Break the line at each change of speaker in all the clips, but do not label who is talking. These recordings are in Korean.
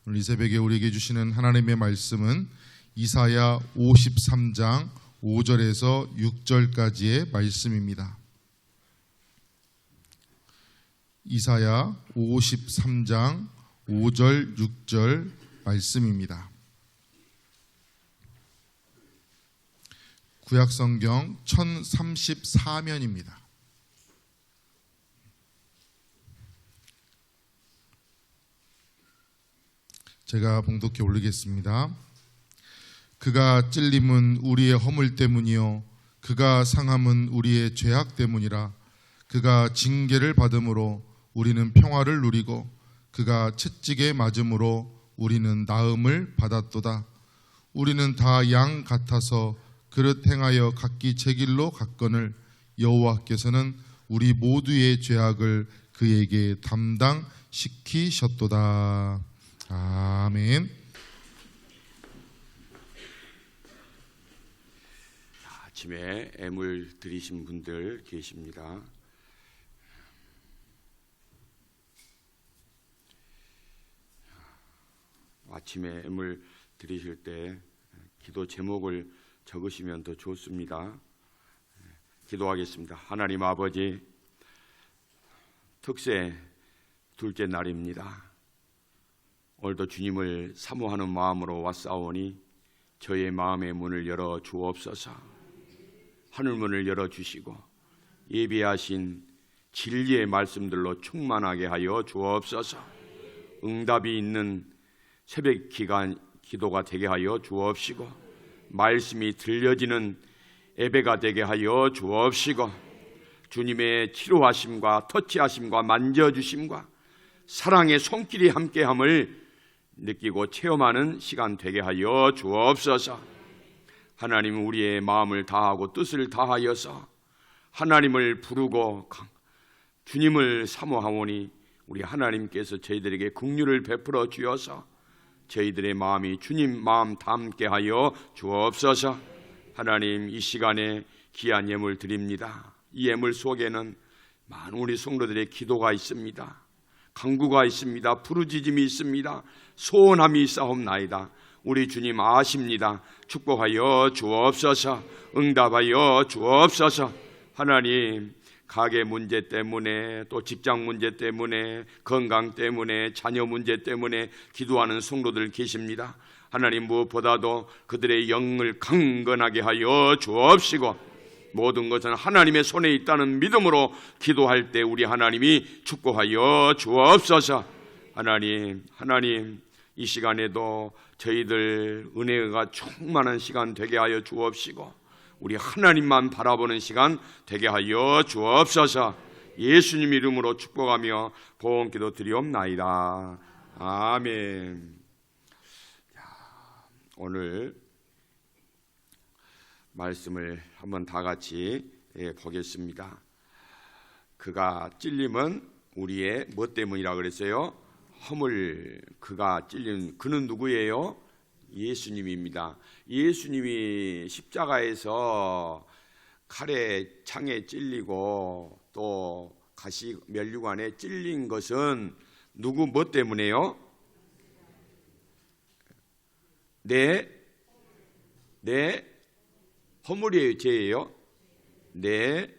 오늘 이 새벽에 우리에게 주시는 하나님의 말씀은 이사야 53장 5절에서 6절까지의 말씀입니다. 이사야 53장 5절 6절 말씀입니다. 구약성경 1034면입니다. 제가 봉독해 올리겠습니다. 그가 찔림은 우리의 허물 때문이요 그가 상함은 우리의 죄악 때문이라. 그가 징계를 받음으로 우리는 평화를 누리고 그가 채찍에 맞음으로 우리는 나음을 받았도다. 우리는 다 양 같아서 그릇 행하여 각기 제 길로 갔거늘 여호와께서는 우리 모두의 죄악을 그에게 담당시키셨도다. 아멘.
아침에 애물 드리신 분들 계십니다. 아침에 애물 드리실 때 기도 제목을 적으시면 더 좋습니다. 기도하겠습니다. 하나님 아버지, 특세 둘째 날입니다. 오늘도 주님을 사모하는 마음으로 왔사오니 저의 마음의 문을 열어 주옵소서. 하늘문을 열어주시고 예비하신 진리의 말씀들로 충만하게 하여 주옵소서. 응답이 있는 새벽 기간 기도가 되게 하여 주옵시고 말씀이 들려지는 예배가 되게 하여 주옵시고 주님의 치료하심과 터치하심과 만져주심과 사랑의 손길이 함께함을 느끼고 체험하는 시간 되게 하여 주옵소서. 하나님, 우리의 마음을 다하고 뜻을 다하여서 하나님을 부르고 주님을 사모하오니 우리 하나님께서 저희들에게 긍휼을 베풀어 주어서 저희들의 마음이 주님 마음 닮게 하여 주옵소서. 하나님, 이 시간에 귀한 예물 드립니다. 이 예물 속에는 많은 우리 성도들의 기도가 있습니다. 간구가 있습니다. 부르짖음이 있습니다. 소원함이 있사옵나이다. 우리 주님 아십니다. 축복하여 주옵소서. 응답하여 주옵소서. 하나님, 가게 문제 때문에 또 직장 문제 때문에 건강 때문에 자녀 문제 때문에 기도하는 성도들 계십니다. 하나님, 무엇보다도 그들의 영을 강건하게 하여 주옵시고 모든 것은 하나님의 손에 있다는 믿음으로 기도할 때 우리 하나님이 축복하여 주옵소서. 하나님, 이 시간에도 저희들 은혜가 충만한 시간 되게 하여 주옵시고 우리 하나님만 바라보는 시간 되게 하여 주옵소서. 예수님 이름으로 축복하며 보험기도 드리옵나이다. 아멘. 오늘 말씀을 한번 다 같이 보겠습니다. 그가 찔림은 우리의 뭐 때문이라 그랬어요? 허물. 그가 찔린 그는 누구예요? 예수님입니다. 예수님이 십자가에서 칼에 창에 찔리고 또 가시 면류관에 찔린 것은 누구 뭐 때문에요? 내 허물이에요, 죄예요? 네,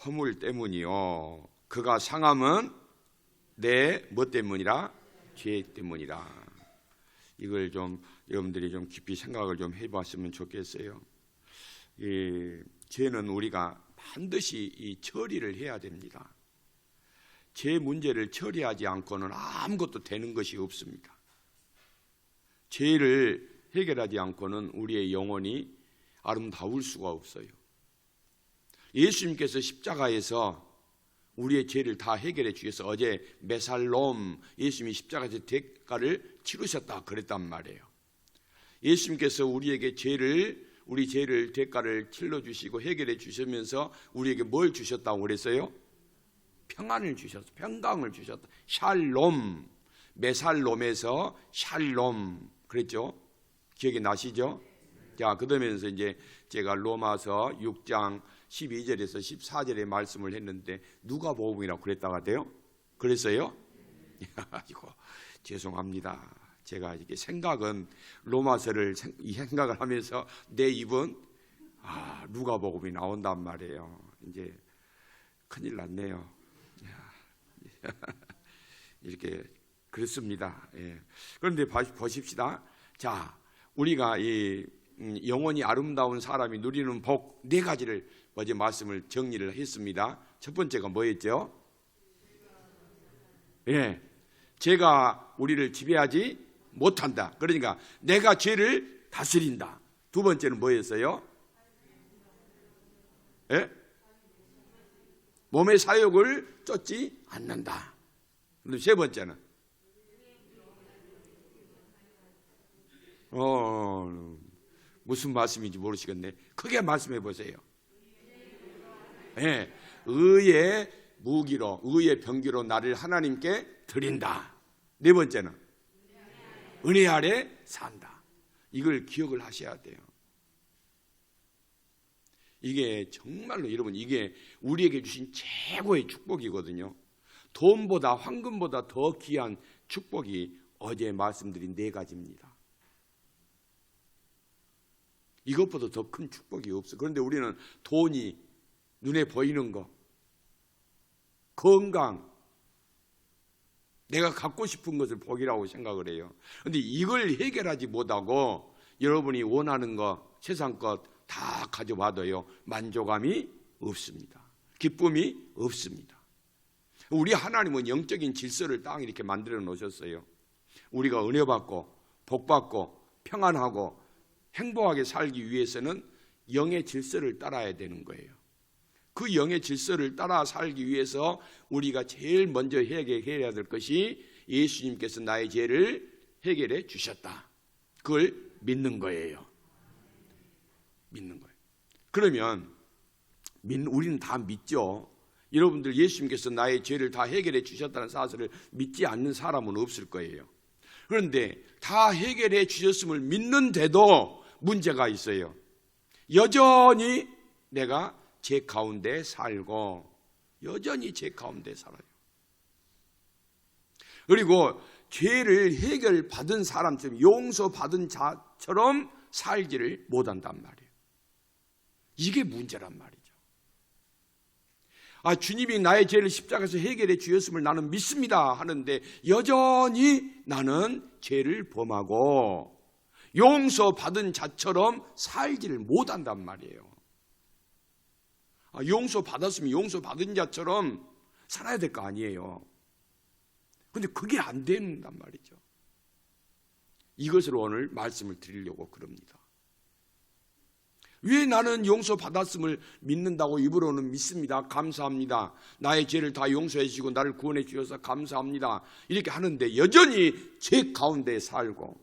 허물 때문이요. 그가 상함은 내 뭐 때문이라? 죄 때문이라. 이걸 좀 여러분들이 좀 깊이 생각을 좀 해봤으면 좋겠어요. 죄는 우리가 반드시 이 처리를 해야 됩니다. 죄 문제를 처리하지 않고는 아무것도 되는 것이 없습니다. 죄를 해결하지 않고는 우리의 영혼이 아름다울 수가 없어요. 예수님께서 십자가에서 우리의 죄를 다 해결해 주셔서 어제 메살롬, 예수님이 십자가에서 대가를 치르셨다 그랬단 말이에요. 예수님께서 우리에게 우리 죄를 대가를 치러주시고 해결해 주시면서 우리에게 뭘 주셨다고 그랬어요? 평안을 주셨어. 평강을 주셨다. 샬롬, 메살롬에서 샬롬 그랬죠? 기억이 나시죠? 자, 그러면서 이제 제가 로마서 6장 12절에서 14절의 말씀을 했는데 누가복음이라고 그랬다가 돼요? 그랬어요? 아이고 죄송합니다. 제가 이렇게 생각은 로마서를 이 생각을 하면서 내 입은 누가복음이 나온단 말이에요. 이제 큰일 났네요. 이렇게 그렇습니다. 예. 그런데 보십시다. 자, 우리가 이 영원히 아름다운 사람이 누리는 복 네 가지를 어제 말씀을 정리를 했습니다. 첫 번째가 뭐였죠? 예, 죄가 우리를 지배하지 못한다. 그러니까 내가 죄를 다스린다. 두 번째는 뭐였어요? 예? 몸의 사욕을 쫓지 않는다. 그런데 세 번째는 무슨 말씀인지 모르시겠네. 크게 말씀해 보세요. 예, 의의 무기로, 의의 병기로 나를 하나님께 드린다. 네 번째는 은혜 아래 산다. 이걸 기억을 하셔야 돼요. 이게 정말로 여러분, 이게 우리에게 주신 최고의 축복이거든요. 돈보다 황금보다 더 귀한 축복이 어제 말씀드린 네 가지입니다. 이것보다 더 큰 축복이 없어. 그런데 우리는 돈이, 눈에 보이는 거, 건강, 내가 갖고 싶은 것을 복이라고 생각을 해요. 그런데 이걸 해결하지 못하고 여러분이 원하는 것, 세상 것 다 가져와도요, 만족감이 없습니다. 기쁨이 없습니다. 우리 하나님은 영적인 질서를 딱 이렇게 만들어 놓으셨어요. 우리가 은혜 받고 복 받고 평안하고 행복하게 살기 위해서는 영의 질서를 따라야 되는 거예요. 그 영의 질서를 따라 살기 위해서 우리가 제일 먼저 해결해야 될 것이 예수님께서 나의 죄를 해결해 주셨다. 그걸 믿는 거예요. 믿는 거예요. 그러면 우리는 다 믿죠. 여러분들 예수님께서 나의 죄를 다 해결해 주셨다는 사실을 믿지 않는 사람은 없을 거예요. 그런데 다 해결해 주셨음을 믿는데도 문제가 있어요. 여전히 내가 죄 가운데 살고 여전히 죄 가운데 살아요. 그리고 죄를 해결받은 사람처럼, 용서받은 자처럼 살지를 못한단 말이에요. 이게 문제란 말이죠. 주님이 나의 죄를 십자가에서 해결해 주셨음을 나는 믿습니다 하는데 여전히 나는 죄를 범하고 용서받은 자처럼 살지를 못한단 말이에요. 용서받았으면 용서받은 자처럼 살아야 될 거 아니에요. 그런데 그게 안 된단 말이죠. 이것을 오늘 말씀을 드리려고 그럽니다. 왜 나는 용서받았음을 믿는다고 입으로는 믿습니다, 감사합니다, 나의 죄를 다 용서해 주시고 나를 구원해 주셔서 감사합니다 이렇게 하는데 여전히 죄 가운데 살고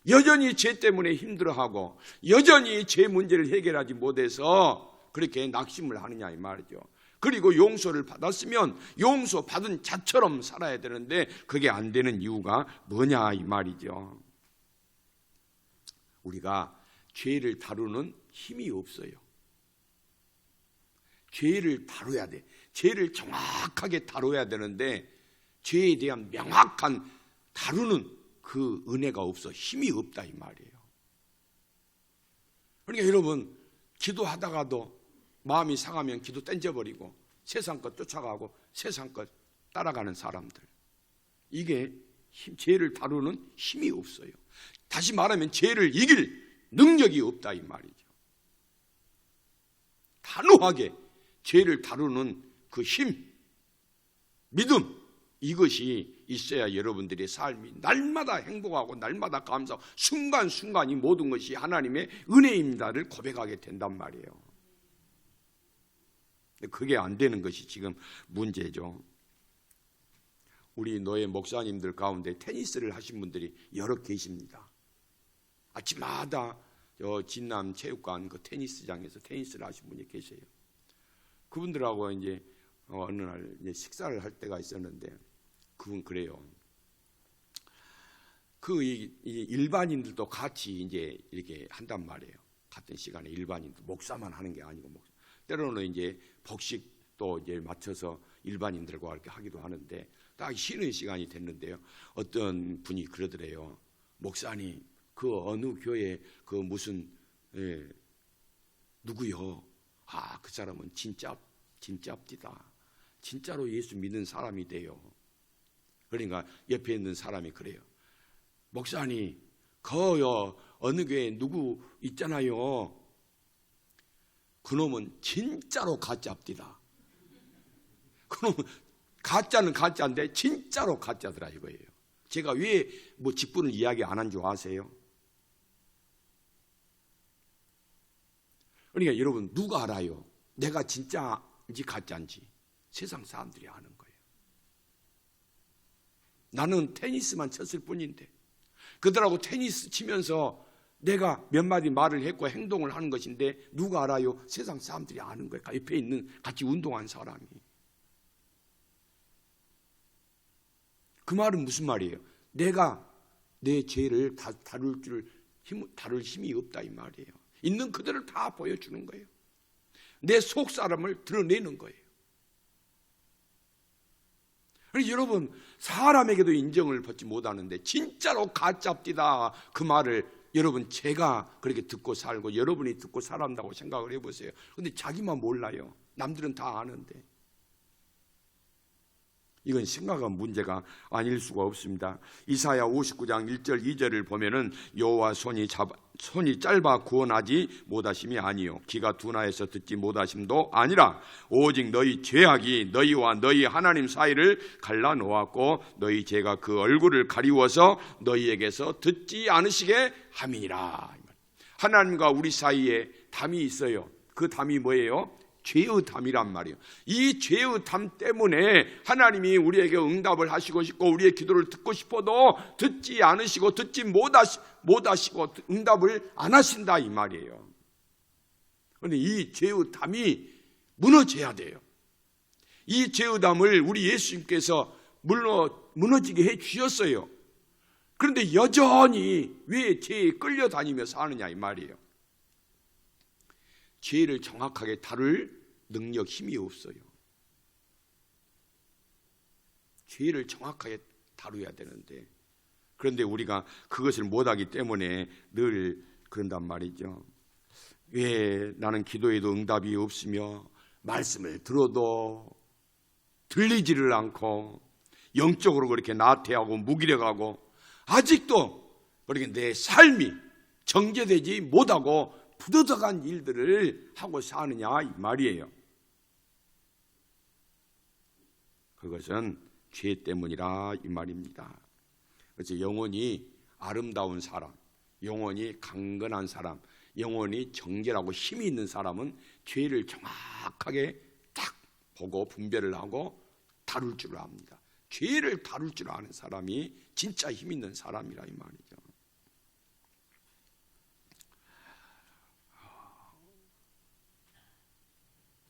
여전히 죄 때문에 힘들어하고 여전히 죄 문제를 해결하지 못해서 그렇게 낙심을 하느냐 이 말이죠. 그리고 용서를 받았으면 용서받은 자처럼 살아야 되는데 그게 안 되는 이유가 뭐냐 이 말이죠. 우리가 죄를 다루는 힘이 없어요. 죄를 다뤄야 돼. 죄를 정확하게 다뤄야 되는데 죄에 대한 명확한 다루는 그 은혜가 없어. 힘이 없다 이 말이에요. 그러니까 여러분, 기도하다가도 마음이 상하면 기도 땡겨버리고 세상 것 쫓아가고 세상 것 따라가는 사람들, 이게 죄를 다루는 힘이 없어요. 다시 말하면 죄를 이길 능력이 없다 이 말이죠. 단호하게 죄를 다루는 그 힘, 믿음, 이것이 있어야 여러분들의 삶이 날마다 행복하고 날마다 감사하고 순간순간이 모든 것이 하나님의 은혜입니다를 고백하게 된단 말이에요. 그게 안 되는 것이 지금 문제죠. 우리 노예 목사님들 가운데 테니스를 하신 분들이 여러 계십니다. 아침마다 진남 체육관 그 테니스장에서 테니스를 하신 분이 계세요. 그분들하고 이제 어느 날 이제 식사를 할 때가 있었는데 그분 그래요. 이 일반인들도 같이 이제 이렇게 한단 말이에요. 같은 시간에 일반인들, 목사만 하는 게 아니고 때로는 이제 복식도 이제 맞춰서 일반인들과 이렇게 하기도 하는데 딱 쉬는 시간이 됐는데요. 어떤 분이 그러더래요. 목사님, 그 어느 교회 그 무슨 누구요? 아, 그 사람은 진짜입니다. 진짜로 예수 믿는 사람이 돼요. 그러니까 옆에 있는 사람이 그래요. 목사님, 그 어느 교회 누구 있잖아요. 그놈은 진짜로 가짜입니다. 그놈은 가짜는 가짜인데 진짜로 가짜더라 이거예요. 제가 왜 뭐 직분을 이야기 안 한 줄 아세요? 그러니까 여러분, 누가 알아요? 내가 진짜인지 가짜인지. 세상 사람들이 아는 거예요. 나는 테니스만 쳤을 뿐인데 그들하고 테니스 치면서 내가 몇 마디 말을 했고 행동을 하는 것인데 누가 알아요? 세상 사람들이 아는 거예요. 옆에 있는 같이 운동한 사람이. 그 말은 무슨 말이에요? 내가 내 죄를 다룰 힘이 없다 이 말이에요. 있는 그대로 다 보여주는 거예요. 내 속 사람을 드러내는 거예요. 그래서 여러분, 사람에게도 인정을 받지 못하는데 진짜로 가짜입니다. 그 말을 여러분, 제가 그렇게 듣고 살고 여러분이 듣고 살았다고 생각을 해보세요. 근데 자기만 몰라요. 남들은 다 아는데. 이건 심각한 문제가 아닐 수가 없습니다. 이사야 59장 1절 2절을 보면은 여호와 손이 짧아 구원하지 못하심이 아니요 귀가 둔하여서 듣지 못하심도 아니라 오직 너희 죄악이 너희와 너희 하나님 사이를 갈라 놓았고 너희 죄가 그 얼굴을 가리워서 너희에게서 듣지 않으시게 함이니라. 하나님과 우리 사이에 담이 있어요. 그 담이 뭐예요? 죄의 담이란 말이에요. 이 죄의 담 때문에 하나님이 우리에게 응답을 하시고 싶고 우리의 기도를 듣고 싶어도 듣지 않으시고 듣지 못하시고 응답을 안 하신다 이 말이에요. 그런데 이 죄의 담이 무너져야 돼요. 이 죄의 담을 우리 예수님께서 무너지게 해 주셨어요. 그런데 여전히 왜 죄에 끌려다니며 사느냐 이 말이에요. 죄를 정확하게 다룰 능력, 힘이 없어요. 죄를 정확하게 다루어야 되는데 그런데 우리가 그것을 못하기 때문에 늘 그런단 말이죠. 왜 나는 기도에도 응답이 없으며 말씀을 들어도 들리지를 않고 영적으로 그렇게 나태하고 무기력하고 아직도 그렇게 내 삶이 정제되지 못하고 부도덕한 일들을 하고 사느냐 이 말이에요. 그것은 죄 때문이라 이 말입니다. 그래서 영혼이 아름다운 사람, 영혼이 강건한 사람, 영혼이 정결하고 힘이 있는 사람은 죄를 정확하게 딱 보고 분별을 하고 다룰 줄 압니다. 죄를 다룰 줄 아는 사람이 진짜 힘 있는 사람이라 이 말이죠.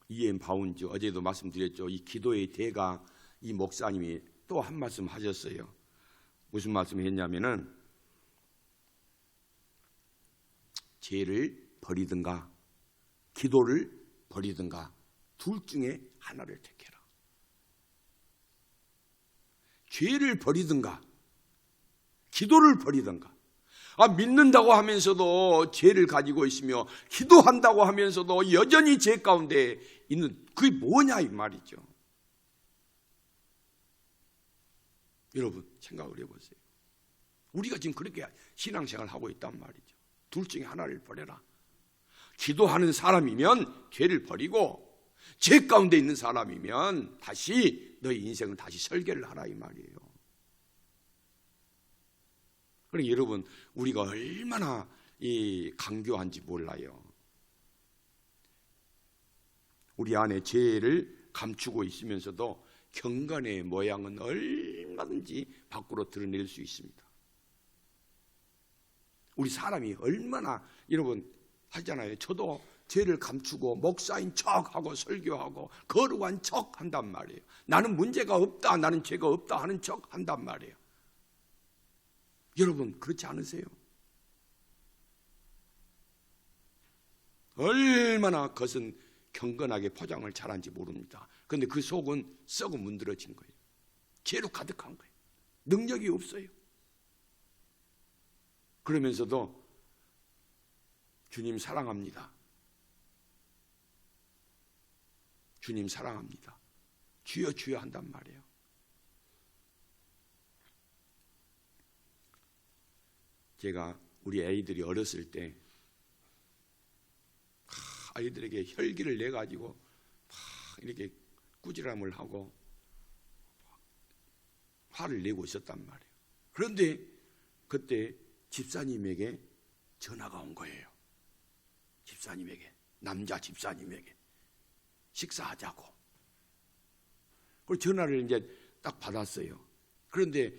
E.M. 바운즈 어제도 말씀드렸죠. 이 기도의 대가 이 목사님이 또 한 말씀 하셨어요. 무슨 말씀을 했냐면은 죄를 버리든가 기도를 버리든가 둘 중에 하나를 택해라. 죄를 버리든가 기도를 버리든가. 믿는다고 하면서도 죄를 가지고 있으며 기도한다고 하면서도 여전히 죄 가운데 있는 그게 뭐냐 이 말이죠. 여러분 생각을 해보세요. 우리가 지금 그렇게 신앙생활을 하고 있단 말이죠. 둘 중에 하나를 버려라. 기도하는 사람이면 죄를 버리고 죄 가운데 있는 사람이면 다시 너희 인생을 다시 설계를 하라 이 말이에요. 그러니까 여러분 우리가 얼마나 강교한지 몰라요. 우리 안에 죄를 감추고 있으면서도 경건의 모양은 얼마든지 밖으로 드러낼 수 있습니다. 우리 사람이 얼마나 여러분 하잖아요. 저도 죄를 감추고 목사인 척하고 설교하고 거룩한 척 한단 말이에요. 나는 문제가 없다, 나는 죄가 없다 하는 척 한단 말이에요. 여러분 그렇지 않으세요? 얼마나 겉은 경건하게 포장을 잘한지 모릅니다. 그런데 그 속은 썩어 문드러진 거예요. 죄로 가득한 거예요. 능력이 없어요. 그러면서도 주님 사랑합니다. 주님 사랑합니다. 주여 주여 한단 말이에요. 제가 우리 아이들이 어렸을 때 아이들에게 혈기를 내가지고 이렇게 꾸지람을 하고 화를 내고 있었단 말이에요. 그런데 그때 집사님에게 전화가 온 거예요. 집사님에게, 남자 집사님에게 식사하자고. 그리고 전화를 이제 딱 받았어요. 그런데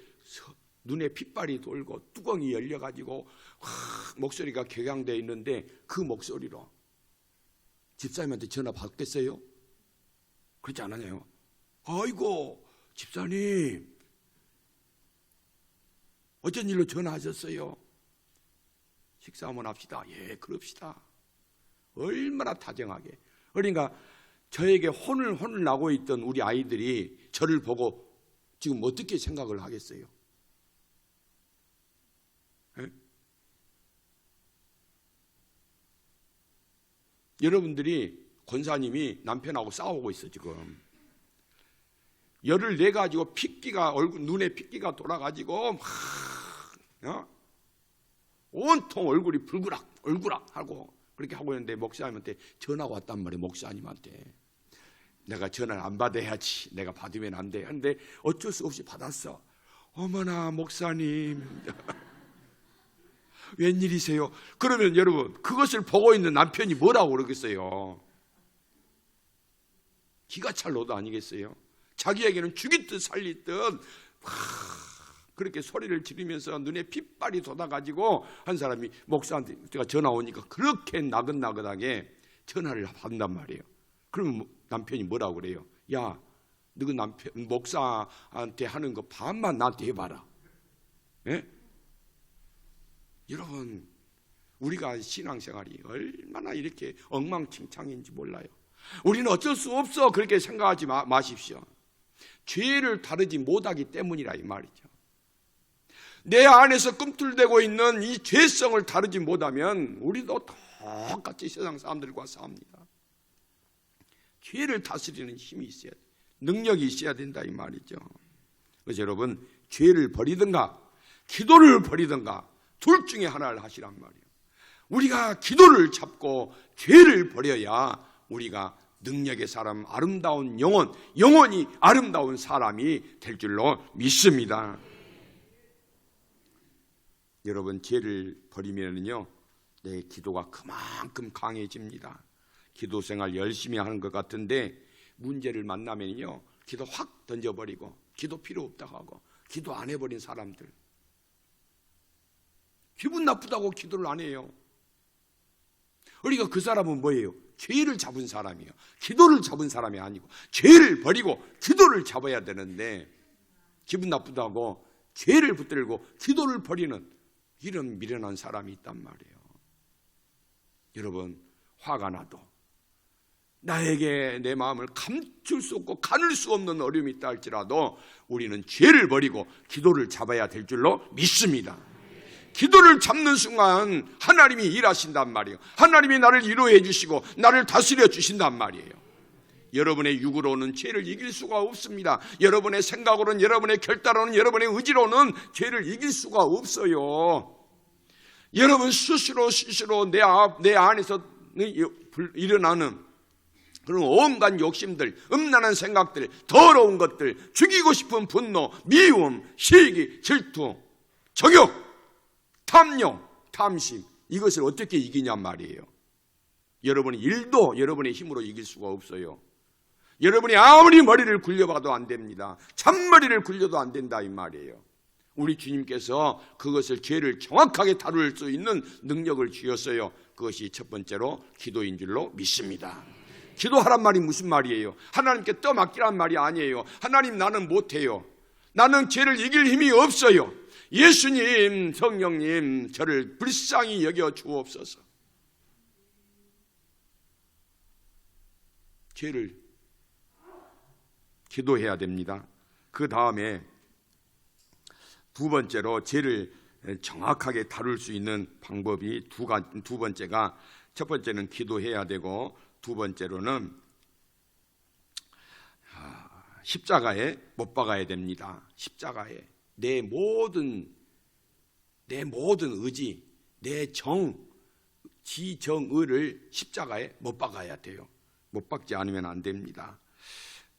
눈에 핏발이 돌고 뚜껑이 열려가지고 목소리가 격양되어 있는데 그 목소리로 집사님한테 전화 받겠어요? 그렇지 않아요. 아이고 집사님 어쩐 일로 전화하셨어요? 식사 한번 합시다. 예, 그럽시다. 얼마나 다정하게. 그러니까 저에게 혼을 나고 있던 우리 아이들이 저를 보고 지금 어떻게 생각을 하겠어요? 예? 여러분들이 권사님이 남편하고 싸우고 있어 지금. 열을 내 가지고 핏기가 눈에 핏기가 돌아가지고 온통 얼굴이 얼굴악 하고 그렇게 하고 있는데 목사님한테 전화가 왔단 말이에요. 목사님한테 내가 전화를 안 받아야지. 내가 받으면 안 돼. 근데 어쩔 수 없이 받았어. 어머나 목사님 웬일이세요? 그러면 여러분 그것을 보고 있는 남편이 뭐라고 그러겠어요? 기가 찰 노도 아니겠어요? 자기에게는 죽이듯 살리듯 그렇게 소리를 지르면서 눈에 핏발이 돋아가지고 한 사람이 목사한테 전화 오니까 그렇게 나긋나긋하게 전화를 받는단 말이에요. 그러면 남편이 뭐라고 그래요? 야, 너 그 남편 목사한테 하는 거 반만 나한테 해봐라. 예? 여러분 우리가 신앙생활이 얼마나 이렇게 엉망진창인지 몰라요. 우리는 어쩔 수 없어 그렇게 생각하지 마십시오. 죄를 다루지 못하기 때문이라 이 말이죠. 내 안에서 꿈틀대고 있는 이 죄성을 다루지 못하면 우리도 똑같이 세상 사람들과 싸웁니다. 죄를 다스리는 힘이 있어야 돼. 능력이 있어야 된다 이 말이죠. 그래서 여러분 죄를 버리든가 기도를 버리든가 둘 중에 하나를 하시란 말이에요. 우리가 기도를 잡고 죄를 버려야 우리가 능력의 사람, 아름다운 영원히 아름다운 사람이 될 줄로 믿습니다. 여러분 죄를 버리면요 내 기도가 그만큼 강해집니다. 기도 생활 열심히 하는 것 같은데 문제를 만나면요 기도 확 던져버리고 기도 필요 없다고 하고 기도 안 해버린 사람들 기분 나쁘다고 기도를 안 해요. 그러니까 그 사람은 뭐예요? 죄를 잡은 사람이에요. 기도를 잡은 사람이 아니고 죄를 버리고 기도를 잡아야 되는데 기분 나쁘다고 죄를 붙들고 기도를 버리는 이런 미련한 사람이 있단 말이에요. 여러분 화가 나도 나에게 내 마음을 감출 수 없고 가눌 수 없는 어려움이 있다 할지라도 우리는 죄를 버리고 기도를 잡아야 될 줄로 믿습니다. 기도를 잡는 순간 하나님이 일하신단 말이에요. 하나님이 나를 위로해 주시고 나를 다스려 주신단 말이에요. 여러분의 육으로는 죄를 이길 수가 없습니다. 여러분의 생각으로는, 여러분의 결단으로는, 여러분의 의지로는 죄를 이길 수가 없어요. 여러분 스스로 내 안에서 일어나는 그런 온갖 욕심들, 음란한 생각들, 더러운 것들, 죽이고 싶은 분노, 미움, 시기, 질투, 정욕, 탐욕, 탐심, 이것을 어떻게 이기냔 말이에요. 여러분이 일도 여러분의 힘으로 이길 수가 없어요. 여러분이 아무리 머리를 굴려봐도 안 됩니다. 잔머리를 굴려도 안 된다 이 말이에요. 우리 주님께서 그것을 죄를 정확하게 다룰 수 있는 능력을 주셨어요. 그것이 첫 번째로 기도인 줄로 믿습니다. 기도하란 말이 무슨 말이에요? 하나님께 떠맡기란 말이 아니에요. 하나님 나는 못해요. 나는 죄를 이길 힘이 없어요. 예수님, 성령님 저를 불쌍히 여겨 주옵소서. 죄를 기도해야 됩니다. 그 다음에 두 번째로 죄를 정확하게 다룰 수 있는 방법이 두 번째가, 첫 번째는 기도해야 되고, 두 번째로는 십자가에 못 박아야 됩니다. 십자가에 내 모든 의지, 내 지정의를 십자가에 못 박아야 돼요. 못 박지 않으면 안 됩니다.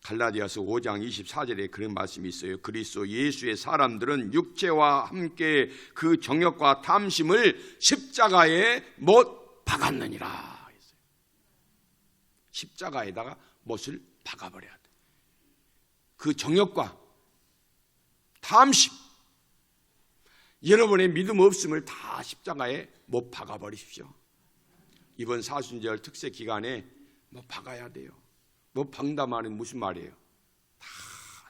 갈라디아서 5장 24절에 그런 말씀이 있어요. 그리스도 예수의 사람들은 육체와 함께 그 정욕과 탐심을 십자가에 못 박았느니라. 십자가에다가 못을 박아버려야 돼. 그 정욕과 탐심, 여러분의 믿음 없음을 다 십자가에 못 박아버리십시오. 이번 사순절 특세 기간에 못 박아야 돼요. 못 박는다 말은 무슨 말이에요? 다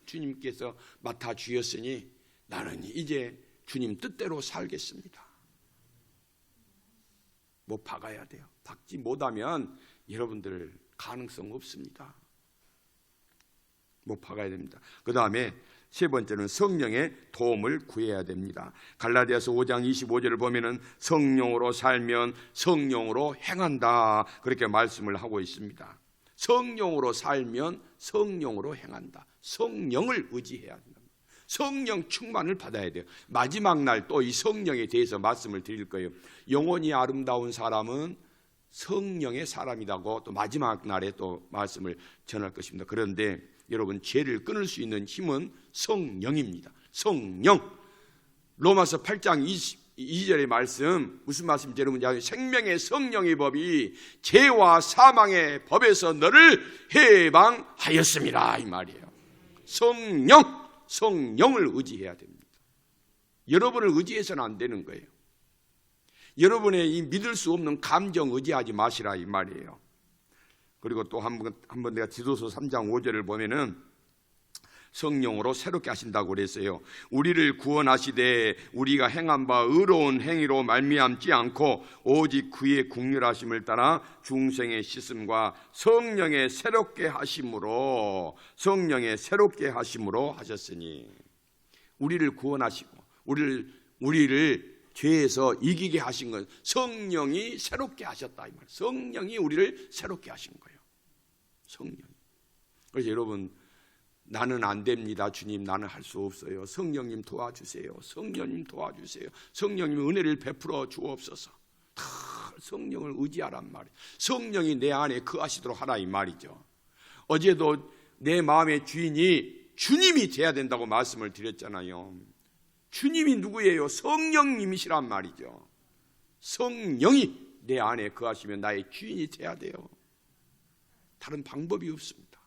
주님께서 맡아 주셨으니 나는 이제 주님 뜻대로 살겠습니다. 못 박아야 돼요. 박지 못하면 여러분들 가능성 없습니다. 못 박아야 됩니다. 그 다음에 세 번째는 성령의 도움을 구해야 됩니다. 갈라디아서 5장 25절을 보면은 성령으로 살면 성령으로 행한다, 그렇게 말씀을 하고 있습니다. 성령으로 살면 성령으로 행한다. 성령을 의지해야 된다. 성령 충만을 받아야 돼요. 마지막 날 또 이 성령에 대해서 말씀을 드릴 거예요. 영혼이 아름다운 사람은 성령의 사람이라고 또 마지막 날에 또 말씀을 전할 것입니다. 그런데 여러분, 죄를 끊을 수 있는 힘은 성령입니다. 성령. 로마서 8장 22절의 말씀, 무슨 말씀인지 여러분이 아세요? 생명의 성령의 법이 죄와 사망의 법에서 너를 해방하였습니다, 이 말이에요. 성령을 의지해야 됩니다. 여러분을 의지해서는 안 되는 거예요. 여러분의 이 믿을 수 없는 감정 의지하지 마시라, 이 말이에요. 그리고 또 한 번 내가 디도서 3장 5절을 보면은 성령으로 새롭게 하신다고 그랬어요. 우리를 구원하시되 우리가 행한 바 의로운 행위로 말미암지 않고 오직 그의 국률하심을 따라 중생의 씻음과 성령의 새롭게 하심으로 하셨으니, 우리를 구원하시고 우리를 죄에서 이기게 하신 건 성령이 새롭게 하셨다, 이 말. 성령이 우리를 새롭게 하신 거예요. 성령. 그래서 여러분, 나는 안 됩니다, 주님, 나는 할 수 없어요, 성령님 도와주세요, 성령님 도와주세요, 성령님 은혜를 베풀어 주옵소서. 다 성령을 의지하란 말이에요. 성령이 내 안에 거하시도록 하라, 이 말이죠. 어제도 내 마음의 주인이 주님이 돼야 된다고 말씀을 드렸잖아요. 주님이 누구예요? 성령님이시란 말이죠. 성령이 내 안에 거하시면 나의 주인이 돼야 돼요. 다른 방법이 없습니다.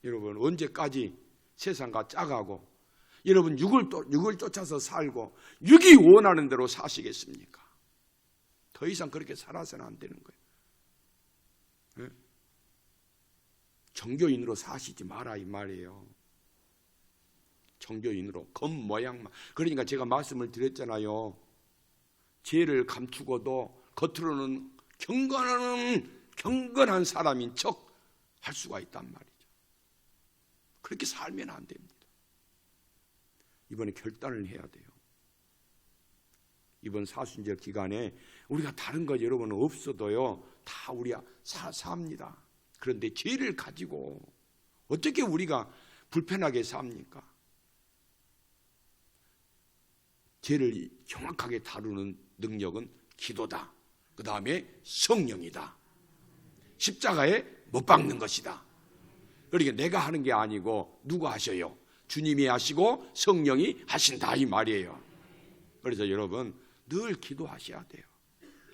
여러분, 언제까지 세상과 짜가고 여러분 육을 쫓아서 살고 육이 원하는 대로 사시겠습니까? 더 이상 그렇게 살아서는 안 되는 거예요. 네? 정교인으로 사시지 마라, 이 말이에요. 정교인으로 겉모양만. 그러니까 제가 말씀을 드렸잖아요. 죄를 감추고도 겉으로는 경건한 사람인 척 할 수가 있단 말이에요. 그렇게 살면 안 됩니다. 이번에 결단을 해야 돼요. 이번 사순절 기간에 우리가 다른 거 여러분 없어도요, 다 우리 삽니다. 그런데 죄를 가지고 어떻게 우리가 불편하게 삽니까? 죄를 정확하게 다루는 능력은 기도다. 그 다음에 성령이다. 십자가에 못 박는 것이다. 그러니까 내가 하는 게 아니고 누가 하셔요? 주님이 하시고 성령이 하신다, 이 말이에요. 그래서 여러분, 늘 기도하셔야 돼요.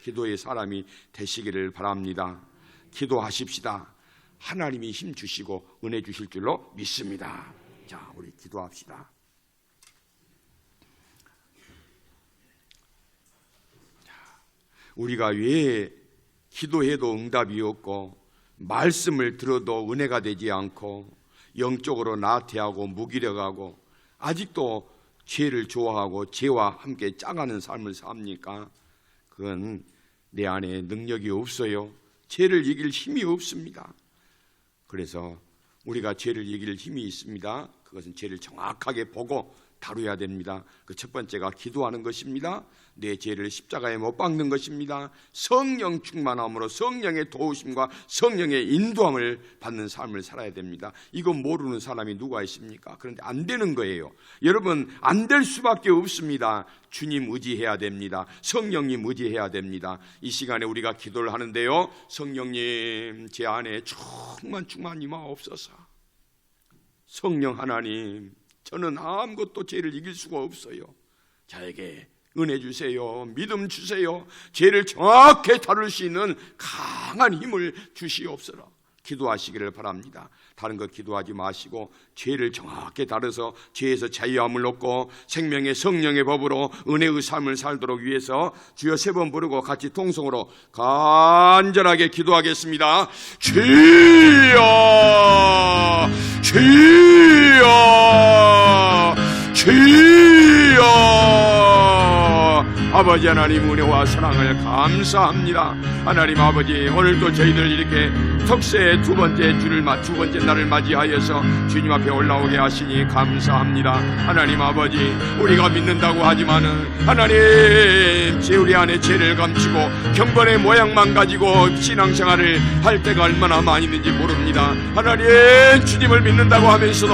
기도의 사람이 되시기를 바랍니다. 기도하십시다. 하나님이 힘 주시고 은혜 주실 줄로 믿습니다. 자, 우리 기도합시다. 우리가 왜 기도해도 응답이 없고 말씀을 들어도 은혜가 되지 않고 영적으로 나태하고 무기력하고 아직도 죄를 좋아하고 죄와 함께 짜가는 삶을 삽니까? 그건 내 안에 능력이 없어요. 죄를 이길 힘이 없습니다. 그래서 우리가 죄를 이길 힘이 있습니다. 그것은 죄를 정확하게 보고 다루어야 됩니다. 그 첫 번째가 기도하는 것입니다. 내 죄를 십자가에 못 박는 것입니다. 성령 충만함으로 성령의 도우심과 성령의 인도함을 받는 삶을 살아야 됩니다. 이거 모르는 사람이 누가 있습니까? 그런데 안 되는 거예요. 여러분, 안 될 수밖에 없습니다. 주님 의지해야 됩니다. 성령님 의지해야 됩니다. 이 시간에 우리가 기도를 하는데요, 성령님 제 안에 충만 임하옵소서. 성령 하나님, 저는 아무것도 죄를 이길 수가 없어요. 저에게 은혜 주세요. 믿음 주세요. 죄를 정확히 다룰 수 있는 강한 힘을 주시옵소서. 기도하시기를 바랍니다. 다른 거 기도하지 마시고 죄를 정확히 다뤄서 죄에서 자유함을 얻고 생명의 성령의 법으로 은혜의 삶을 살도록 위해서 주여 3번 부르고 같이 통성으로 간절하게 기도하겠습니다. 주여, 주여, 주여. 아버지 하나님, 은혜와 사랑을 감사합니다. 하나님 아버지, 오늘도 저희들 이렇게 특세 두 번째 날을 맞이하여서 주님 앞에 올라오게 하시니 감사합니다. 하나님 아버지, 우리가 믿는다고 하지만은 하나님, 우리 안에 죄를 감추고 경건의 모양만 가지고 신앙생활을 할 때가 얼마나 많이 있는지 모릅니다. 하나님, 주님을 믿는다고 하면서도,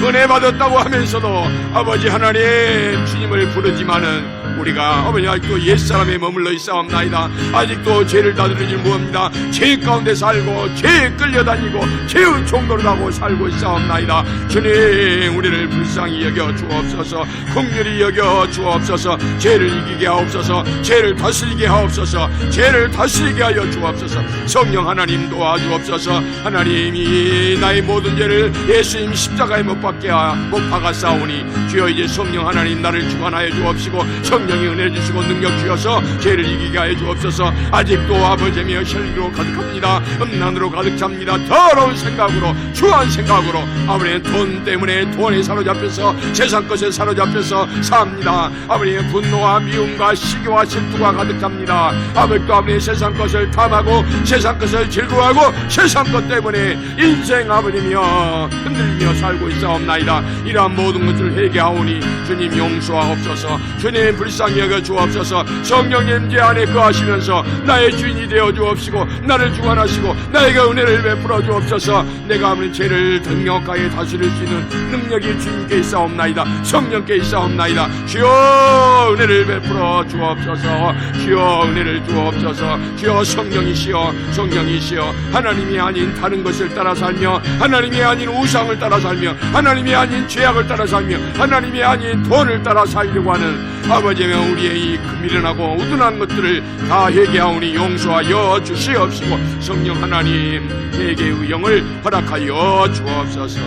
은혜 받았다고 하면서도 아버지 하나님, 주님을 부르지만은 우리가 아버지 아직도 옛사람에 머물러 있사옵나이다. 아직도 죄를 다스리지 못합니다. 죄 가운데 살고 죄에 끌려다니고 죄의 종노릇 하고 살고 있사옵나이다. 주님, 우리를 불쌍히 여겨 주옵소서. 긍휼히 여겨 주옵소서. 죄를 이기게 하옵소서. 죄를 다스리게 하옵소서. 죄를 다스리게 하여 주옵소서. 성령 하나님 도와주옵소서. 하나님이 나의 모든 죄를 예수님 십자가에 못 박았사오니 주여, 이제 성령 하나님 나를 주관하여 주옵시고 성령이 은혜 주시고 능력 주셔서 죄를 이기게 하여 주옵소서. 아직도 아버지며 혈기로 가득합니다. 음란으로 가득 찹니다. 더러운 생각으로, 추한 생각으로 아버지의 돈 때문에 돈에 사로잡혀서 세상 것에 사로잡혀서 삽니다. 아버지의 분노와 미움과 시기와 질투가 가득 찹니다. 아버지도 아버지의 세상 것을 탐하고 세상 것을 즐거워하고 세상 것 때문에 인생 아버지며 흔들리며 살고 있사옵나이다. 이러한 모든 것을 회개하오니 주님 용서하옵소서. 주님 불쌍히 여겨 주옵소서. 성령님 제 안에 거하시면서 나의 주인이 되어 주옵시고 나를 주관하시고 나에게 은혜를 베풀어 주옵소서. 내가 아무리 죄를 등력하게 다스릴 수 있는 능력이 주님께 있사옵나이다. 성령께 있사옵나이다. 주여, 은혜를 베풀어 주옵소서. 주여, 은혜를 주옵소서. 주여, 성령이시여, 성령이시여. 하나님이 아닌 다른 것을 따라 살며, 하나님이 아닌 우상을 따라 살며, 하나님이 아닌 죄악을 따라 살며, 하나님이 아닌 돈을 따라 살려고 하는 아버지며 우리의 이 미련하고 우둔한 것들을 다 회개하오니 용서하여 주시옵시고 성령 하나님, 회개의 영을 허락하여 주옵소서.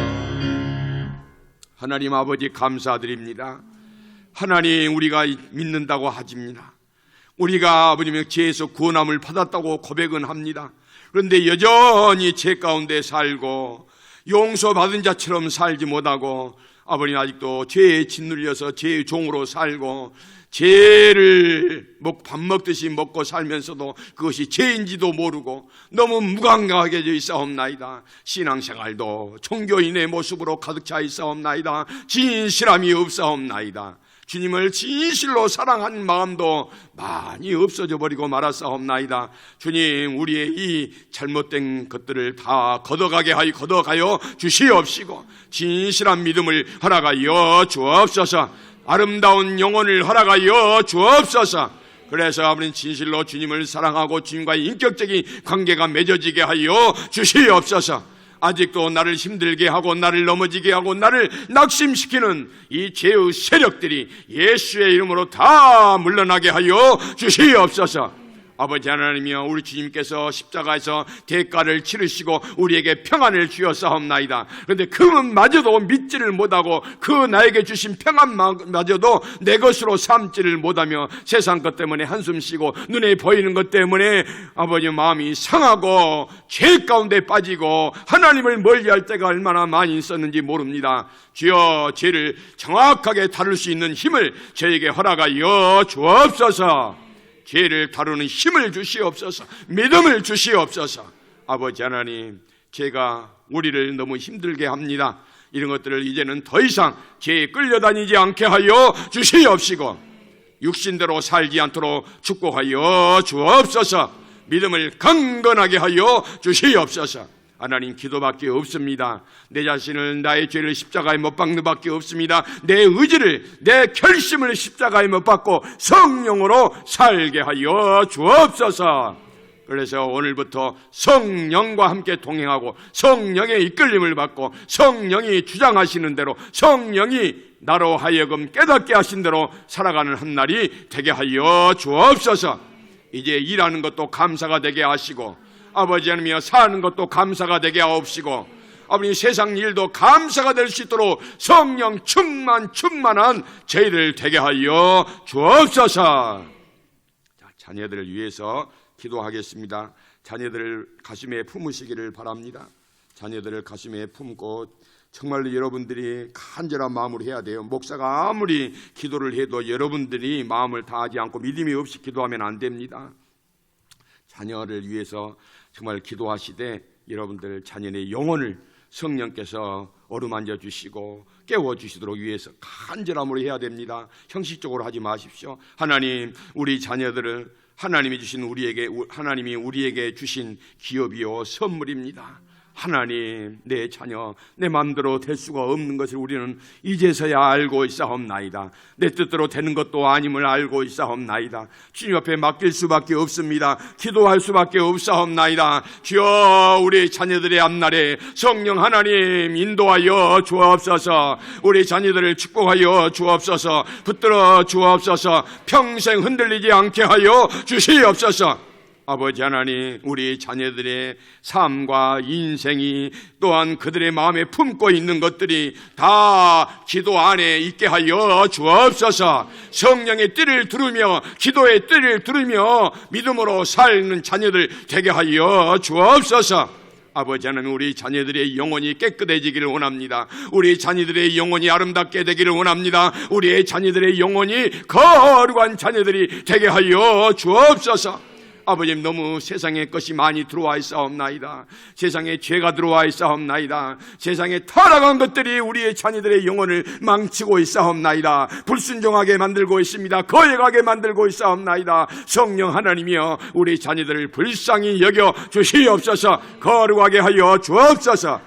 하나님 아버지, 감사드립니다. 하나님, 우리가 믿는다고 하십니다. 우리가 아버지며 죄에서 구원함을 받았다고 고백은 합니다. 그런데 여전히 죄 가운데 살고 용서받은 자처럼 살지 못하고 아버님, 아직도 죄에 짓눌려서 죄의 종으로 살고 죄를 밥 먹듯이 먹고 살면서도 그것이 죄인지도 모르고 너무 무감각하게 있사옵나이다. 신앙생활도 종교인의 모습으로 가득 차 있사옵나이다. 진실함이 없사옵나이다. 주님을 진실로 사랑하는 마음도 많이 없어져 버리고 말았사옵나이다. 주님, 우리의 이 잘못된 것들을 다 걷어가여 주시옵시고 진실한 믿음을 허락하여 주옵소서. 아름다운 영혼을 허락하여 주옵소서. 그래서 아버님, 진실로 주님을 사랑하고 주님과의 인격적인 관계가 맺어지게 하여 주시옵소서. 아직도 나를 힘들게 하고 나를 넘어지게 하고 나를 낙심시키는 이 죄의 세력들이 예수의 이름으로 다 물러나게 하여 주시옵소서. 아버지 하나님이여, 우리 주님께서 십자가에서 대가를 치르시고 우리에게 평안을 주었사옵나이다. 그런데 그것마저도 믿지를 못하고 그 나에게 주신 평안마저도 내 것으로 삼지를 못하며 세상 것 때문에 한숨 쉬고 눈에 보이는 것 때문에 아버지 마음이 상하고 죄 가운데 빠지고 하나님을 멀리할 때가 얼마나 많이 있었는지 모릅니다. 주여, 죄를 정확하게 다룰 수 있는 힘을 저에게 허락하여 주옵소서. 죄를 다루는 힘을 주시옵소서. 믿음을 주시옵소서. 아버지 하나님, 죄가 우리를 너무 힘들게 합니다. 이런 것들을 이제는 더 이상 죄에 끌려다니지 않게 하여 주시옵시고 육신대로 살지 않도록 축복하여 주옵소서. 믿음을 강건하게 하여 주시옵소서. 하나님, 기도밖에 없습니다. 내 자신을, 나의 죄를 십자가에 못 박는 밖에 없습니다. 내 의지를, 내 결심을 십자가에 못 박고 성령으로 살게 하여 주옵소서. 그래서 오늘부터 성령과 함께 동행하고 성령의 이끌림을 받고 성령이 주장하시는 대로 성령이 나로 하여금 깨닫게 하신 대로 살아가는 한 날이 되게 하여 주옵소서. 이제 일하는 것도 감사가 되게 하시고 아버지 하나님이여 사는 것도 감사가 되게 하옵시고 아버지 세상 일도 감사가 될 수 있도록 성령 충만한 저희를 되게 하여 주옵소서. 자, 자녀들을 위해서 기도하겠습니다. 자녀들을 가슴에 품으시기를 바랍니다. 자녀들을 가슴에 품고 정말로 여러분들이 간절한 마음으로 해야 돼요. 목사가 아무리 기도를 해도 여러분들이 마음을 다하지 않고 믿음이 없이 기도하면 안 됩니다. 자녀를 위해서 정말 기도하시되 여러분들 자녀의 영혼을 성령께서 어루만져 주시고 깨워 주시도록 위해서 간절함으로 해야 됩니다. 형식적으로 하지 마십시오. 하나님, 우리 자녀들을 하나님이 우리에게 주신 기업이요 선물입니다. 하나님, 내 자녀 내 마음대로 될 수가 없는 것을 우리는 이제서야 알고 있사옵나이다. 내 뜻대로 되는 것도 아님을 알고 있사옵나이다. 주님 앞에 맡길 수밖에 없습니다. 기도할 수밖에 없사옵나이다. 주여, 우리 자녀들의 앞날에 성령 하나님 인도하여 주옵소서. 우리 자녀들을 축복하여 주옵소서. 붙들어 주옵소서. 평생 흔들리지 않게 하여 주시옵소서. 아버지 하나님, 우리 자녀들의 삶과 인생이 또한 그들의 마음에 품고 있는 것들이 다 기도 안에 있게 하여 주옵소서. 성령의 뜻을 들으며 기도의 뜻을 들으며 믿음으로 사는 자녀들 되게 하여 주옵소서. 아버지 하나님, 우리 자녀들의 영혼이 깨끗해지기를 원합니다. 우리 자녀들의 영혼이 아름답게 되기를 원합니다. 우리의 자녀들의 영혼이 거룩한 자녀들이 되게 하여 주옵소서. 아버님, 너무 세상에 것이 많이 들어와 있사옵나이다. 세상에 죄가 들어와 있사옵나이다. 세상에 타락한 것들이 우리의 자녀들의 영혼을 망치고 있사옵나이다. 불순종하게 만들고 있습니다. 거역하게 만들고 있사옵나이다. 성령 하나님이여, 우리 자녀들을 불쌍히 여겨 주시옵소서. 거룩하게 하여 주옵소서.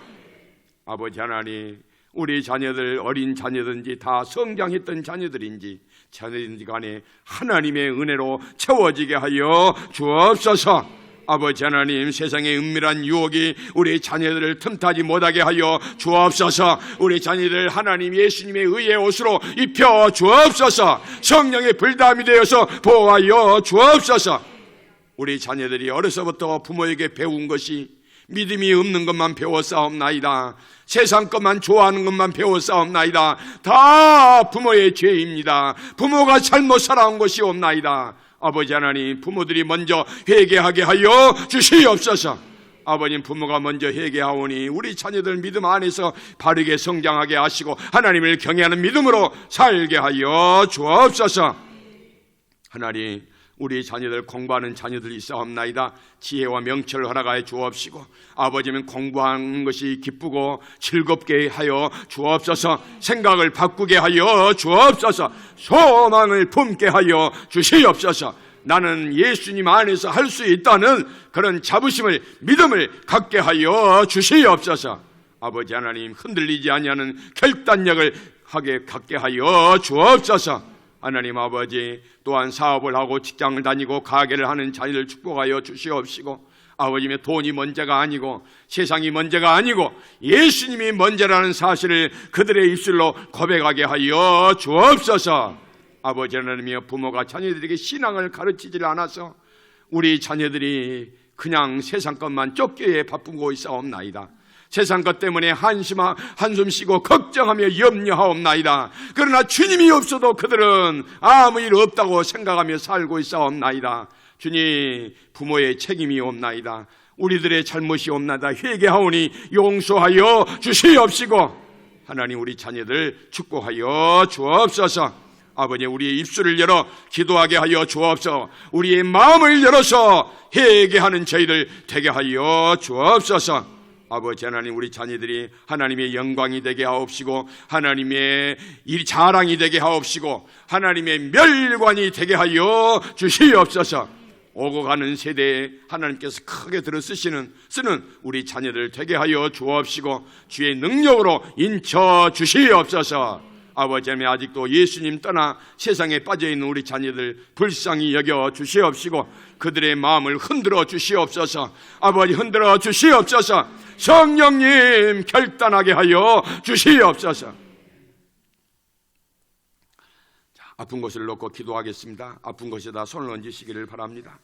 아버지 하나님, 우리 자녀들, 어린 자녀든지 다 성장했던 자녀들인지 자녀든지 간에 하나님의 은혜로 채워지게 하여 주옵소서. 아버지 하나님, 세상의 은밀한 유혹이 우리 자녀들을 틈타지 못하게 하여 주옵소서. 우리 자녀들 하나님 예수님의 의의 옷으로 입혀 주옵소서. 성령의 불담이 되어서 보호하여 주옵소서. 우리 자녀들이 어려서부터 부모에게 배운 것이 믿음이 없는 것만 배웠사옵나이다. 세상 것만 좋아하는 것만 배웠사옵나이다. 다 부모의 죄입니다. 부모가 잘못 살아온 것이 없나이다. 아버지 하나님, 부모들이 먼저 회개하게 하여 주시옵소서. 아버님, 부모가 먼저 회개하오니 우리 자녀들 믿음 안에서 바르게 성장하게 하시고 하나님을 경외하는 믿음으로 살게 하여 주옵소서. 하나님, 우리 자녀들 공부하는 자녀들이 있사옵나이다. 지혜와 명철을 허락하여 주옵시고 아버지는 공부하는 것이 기쁘고 즐겁게 하여 주옵소서. 생각을 바꾸게 하여 주옵소서. 소망을 품게 하여 주시옵소서. 나는 예수님 안에서 할 수 있다는 그런 자부심을, 믿음을 갖게 하여 주시옵소서. 아버지 하나님, 흔들리지 아니하는 결단력을 갖게 하여 주옵소서. 하나님 아버지, 또한 사업을 하고 직장을 다니고 가게를 하는 자녀들 축복하여 주시옵시고 아버님의 돈이 문제가 아니고 세상이 문제가 아니고 예수님이 문제라는 사실을 그들의 입술로 고백하게 하여 주옵소서. 아버지 하나님이여, 부모가 자녀들에게 신앙을 가르치질 않아서 우리 자녀들이 그냥 세상 것만 쫓기에 바쁘고 있사옵나이다. 세상 것 때문에 한숨 쉬고 걱정하며 염려하옵나이다. 그러나 주님이 없어도 그들은 아무 일 없다고 생각하며 살고 있사옵나이다. 주님, 부모의 책임이 없나이다. 우리들의 잘못이 없나이다. 회개하오니 용서하여 주시옵시고 하나님, 우리 자녀들 축복하여 주옵소서. 아버지, 우리의 입술을 열어 기도하게 하여 주옵소서. 우리의 마음을 열어서 회개하는 저희들 되게 하여 주옵소서. 아버지 하나님, 우리 자녀들이 하나님의 영광이 되게 하옵시고 하나님의 일 자랑이 되게 하옵시고 하나님의 멸관이 되게 하여 주시옵소서. 오고 가는 세대에 하나님께서 크게 쓰는 우리 자녀들 되게 하여 주옵시고 주의 능력으로 인쳐 주시옵소서. 아버지 하나님, 아직도 예수님 떠나 세상에 빠져있는 우리 자녀들 불쌍히 여겨 주시옵시고 그들의 마음을 흔들어 주시옵소서. 아버지, 흔들어 주시옵소서. 성령님 결단하게 하여 주시옵소서. 자, 아픈 곳을 놓고 기도하겠습니다. 아픈 곳에다 손을 얹으시기를 바랍니다.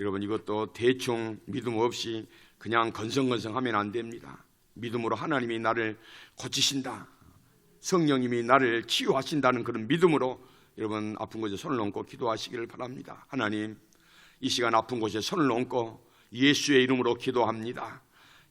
여러분, 이것도 대충 믿음 없이 그냥 건성건성하면 안 됩니다. 믿음으로 하나님이 나를 고치신다, 성령님이 나를 치유하신다는 그런 믿음으로 여러분 아픈 곳에 손을 얹고 기도하시기를 바랍니다. 하나님, 이 시간 아픈 곳에 손을 얹고 예수의 이름으로 기도합니다.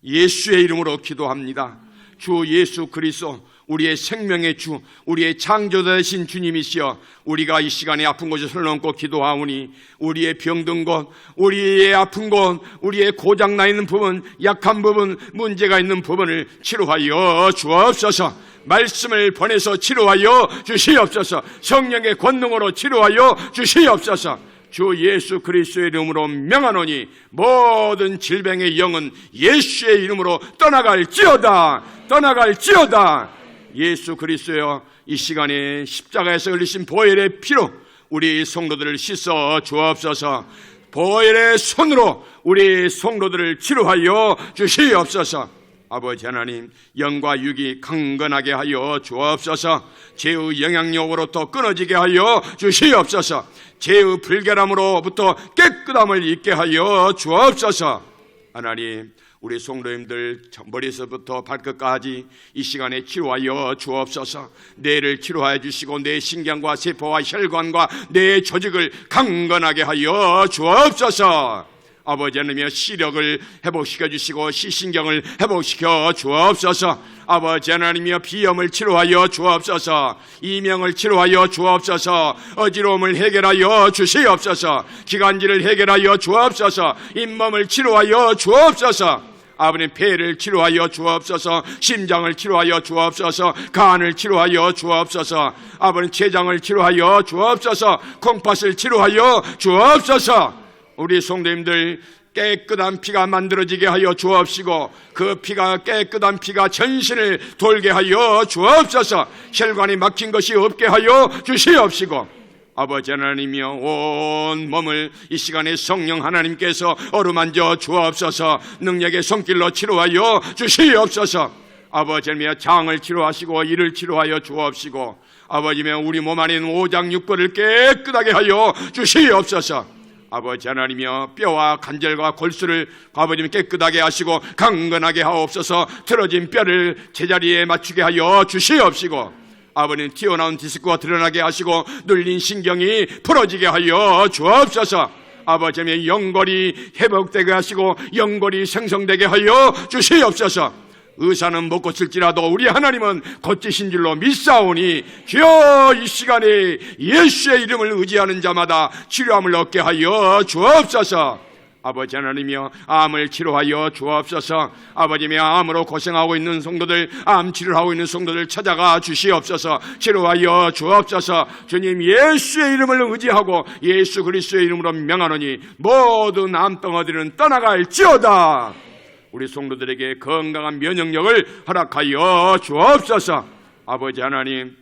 예수의 이름으로 기도합니다. 주 예수 그리스도, 우리의 생명의 주, 우리의 창조자 되신 주님이시여, 우리가 이 시간에 아픈 곳에 손을 얹고 기도하오니 우리의 병든 곳, 우리의 아픈 곳, 우리의 고장나 있는 부분, 약한 부분, 문제가 있는 부분을 치료하여 주옵소서. 말씀을 보내서 치료하여 주시옵소서. 성령의 권능으로 치료하여 주시옵소서. 주 예수 그리스도의 이름으로 명하노니 모든 질병의 영은 예수의 이름으로 떠나갈지어다. 떠나갈지어다. 예수 그리스도여, 이 시간에 십자가에서 흘리신 보혈의 피로 우리 성도들을 씻어 주옵소서. 보혈의 손으로 우리 성도들을 치료하여 주시옵소서. 아버지 하나님, 영과 육이 강건하게 하여 주옵소서. 죄의 영향력으로부터 끊어지게 하여 주시옵소서. 죄의 불결함으로부터 깨끗함을 잊게 하여 주옵소서. 하나님, 우리 성도님들 머리에서부터 발끝까지 이 시간에 치료하여 주옵소서. 뇌를 치료하여 주시고 뇌 신경과 세포와 혈관과 뇌 조직을 강건하게 하여 주옵소서. 아버지 하나님의 시력을 회복시켜 주시고 시신경을 회복시켜 주옵소서. 아버지 하나님이여, 비염을 치료하여 주옵소서. 이명을 치료하여 주옵소서. 어지러움을 해결하여 주시옵소서. 기관지를 해결하여 주옵소서. 잇몸을 치료하여 주옵소서. 아버님, 폐를 치료하여 주옵소서. 심장을 치료하여 주옵소서. 간을 치료하여 주옵소서. 아버님, 췌장을 치료하여 주옵소서. 콩팥을 치료하여 주옵소서. 우리 성도님들 깨끗한 피가 만들어지게 하여 주옵시고 그 피가, 깨끗한 피가 전신을 돌게 하여 주옵소서. 혈관이 막힌 것이 없게 하여 주시옵시고 아버지 하나님이여, 온 몸을 이 시간에 성령 하나님께서 어루만져 주옵소서. 능력의 손길로 치료하여 주시옵소서. 아버지 하나님이여, 장을 치료하시고 이를 치료하여 주옵시고 아버지며 우리 몸 안에 있는 오장육부를 깨끗하게 하여 주시옵소서. 아버지 하나님이여, 뼈와 관절과 골수를 아버지님 깨끗하게 하시고 강건하게 하옵소서. 틀어진 뼈를 제자리에 맞추게 하여 주시옵시고 아버님, 튀어나온 디스크가 드러나게 하시고 눌린 신경이 풀어지게 하여 주옵소서. 아버지 하나님, 연골이 회복되게 하시고 연골이 생성되게 하여 주시옵소서. 의사는 못 고칠지라도 우리 하나님은 고치신 줄로 믿사오니 주여, 이 시간에 예수의 이름을 의지하는 자마다 치료함을 얻게 하여 주옵소서. 아버지 하나님이여, 암을 치료하여 주옵소서. 아버지며, 암으로 고생하고 있는 성도들, 암 치료를 하고 있는 성도들 찾아가 주시옵소서. 치료하여 주옵소서. 주님, 예수의 이름을 의지하고 예수 그리스도의 이름으로 명하노니 모든 암덩어리는 떠나갈지어다. 우리 성도들에게 건강한 면역력을 허락하여 주옵소서. 아버지 하나님,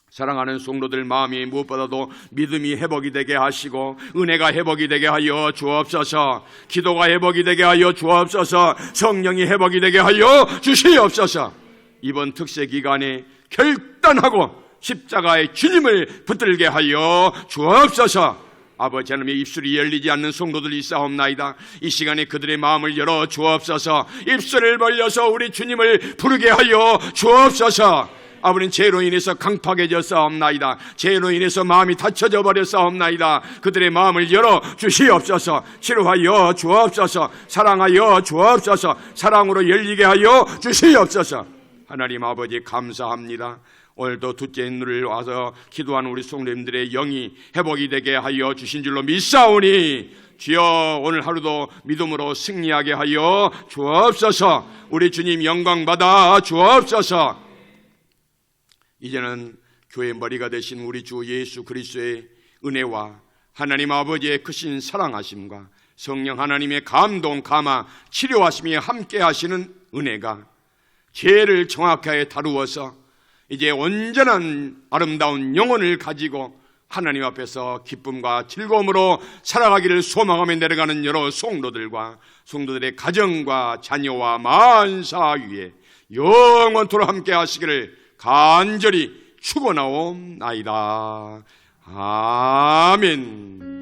사랑하는 성도들 마음이 무엇보다도 믿음이 회복이 되게 하시고 은혜가 회복이 되게 하여 주옵소서. 기도가 회복이 되게 하여 주옵소서. 성령이 회복이 되게 하여 주시옵소서. 이번 특세 기간에 결단하고 십자가의 주님을 붙들게 하여 주옵소서. 아버지 하나님의 입술이 열리지 않는 성도들이 있사옵나이다. 이 시간에 그들의 마음을 열어 주옵소서. 입술을 벌려서 우리 주님을 부르게 하여 주옵소서. 아버님, 죄로 인해서 강팍해져 싸움나이다. 죄로 인해서 마음이 닫혀져 버려 싸움나이다. 그들의 마음을 열어 주시옵소서. 치료하여 주옵소서. 사랑하여 주옵소서. 사랑으로 열리게 하여 주시옵소서. 하나님 아버지, 감사합니다. 오늘도 둘째 눈을 와서 기도하는 우리 성도님들의 영이 회복이 되게 하여 주신 줄로 믿사오니 주여 오늘 하루도 믿음으로 승리하게 하여 주옵소서. 우리 주님 영광 받아 주옵소서. 이제는 교회 머리가 되신 우리 주 예수 그리스도의 은혜와 하나님 아버지의 크신 사랑하심과 성령 하나님의 감동, 감화, 치료하심이 함께 하시는 은혜가 죄를 정확하게 다루어서 이제 온전한 아름다운 영혼을 가지고 하나님 앞에서 기쁨과 즐거움으로 살아가기를 소망하며 내려가는 여러 성도들과 성도들의 가정과 자녀와 만사 위에 영원토록 함께 하시기를 간절히 축원하옵나이다. 아멘.